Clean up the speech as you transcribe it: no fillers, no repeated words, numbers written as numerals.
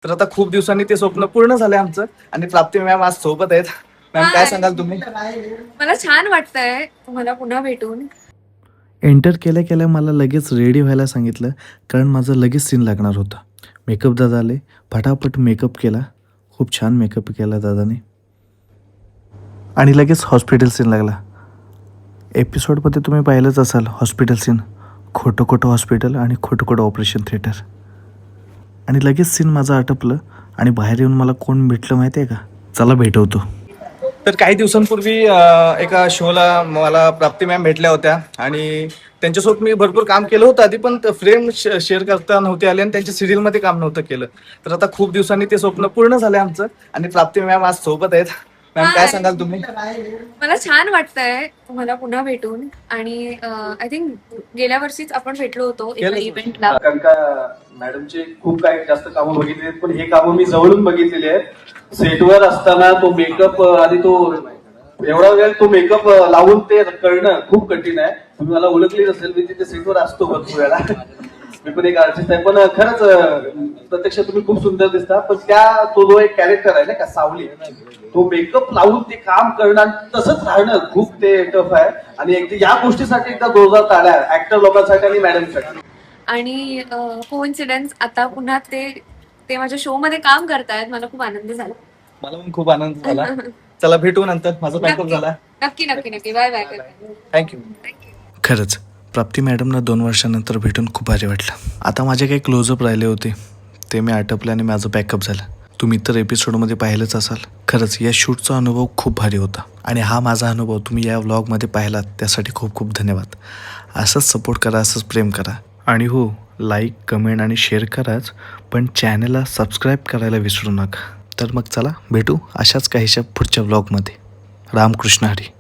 तर आता खूप दिवसांनी ते स्वप्न पूर्ण झालंय आमचं आणि प्राप्ती मॅम आज सोबत आहेत. मॅम काय सांगाल तुम्ही? मला छान वाटतंय तुम्हाला पुन्हा भेटून. एंटर केल्या केल्या मला लगेच रेडी व्हायला सांगितलं, कारण माझं लगेच सीन लागणार होता. मेकअप दादा आले, फटाफट मेकअप केला. खूप छान मेकअप केला दादाने आणि लगेच हॉस्पिटल सीन लागला. एपिसोडमध्ये तुम्ही पाहिलंच असाल हॉस्पिटल सीन, खोटं खोटं हॉस्पिटल आणि खोटं खोटं ऑपरेशन थिएटर. आणि लगेच सीन माझं आटपलं आणि बाहेर येऊन मला कोण भेटलं माहिती आहे का? चला भेटवतो. तर काही दिवसांपूर्वी एका शोला मला प्राप्ती मॅम भेटल्या होत्या आणि त्यांच्यासोबत मी भरपूर काम केलं होतं आधी, पण फ्रेम शेअर करता नव्हते आले आणि त्यांच्या सिरियलमध्ये काम नव्हतं केलं. तर आता खूप दिवसांनी ते स्वप्न पूर्ण झालंय आमचं आणि प्राप्ती मॅम आज सोबत आहेत. मॅम काय सांगाल तुम्ही? मला छान वाटतंय तुम्हाला पुन्हा भेटून आणि आय थिंक गेल्या वर्षीच आपण भेटलो होतो एका गेल्या इव्हेंटला. कारण का मॅडमचे खूप काही जास्त कामं बघितली आहेत, पण हे कामं मी जवळून बघितलेली आहेत. सेटवर असताना तो मेकअप आणि तो एवढा वेळ तो मेकअप लावून ते करणं खूप कठीण आहे. तुम्ही मला ओळखली नसेल, मी तिथे सेटवर असतो भरपूर वेळा. मी पण एक आर्टिस्ट आहे, पण खरंच प्रत्यक्ष तुम्ही खूप सुंदर दिसता. पण तो जो एक कॅरेक्टर आहे ना का सावली, तो मेकअप लावून ते काम करणं आणि तसंच राहणं खूप ते टफ आहे. आणि या गोष्टीसाठी एकदा जोरदार टाळ्या ऍक्टर लोकांसाठी आणि मॅडमसाठी. आणि कोइन्सिडन्स आता पुन्हा ते माझ्या शो मध्ये काम करतायत. मला खूप आनंद झाला. मला पण खूप आनंद झाला. चला भेटू नंतर, माझा मेकअप झाला. नक्की नक्की नक्की. Bye bye. थँक्यू. खरंच प्राप्ती मॅडमना 2 वर्षानंतर भेटून खूप भारी वाटलं. आता माझे काही क्लोजअप राहिले होते ते मी आटपले आणि माझं पॅकअप झालं. तुम्ही तर एपिसोडमध्ये पाहिलंच असाल. खरंच या शूटचा अनुभव खूप भारी होता आणि हा माझा अनुभव तुम्ही या व्लॉगमध्ये पाहिलात त्यासाठी खूप खूप धन्यवाद. असंच सपोर्ट करा, असंच प्रेम करा आणि हो, लाईक कमेंट आणि शेअर कराच, पण चॅनलला सबस्क्राईब करायला विसरू नका. तर मग चला भेटू अशाच काहीशा पुढच्या व्लॉगमध्ये. रामकृष्ण हरी.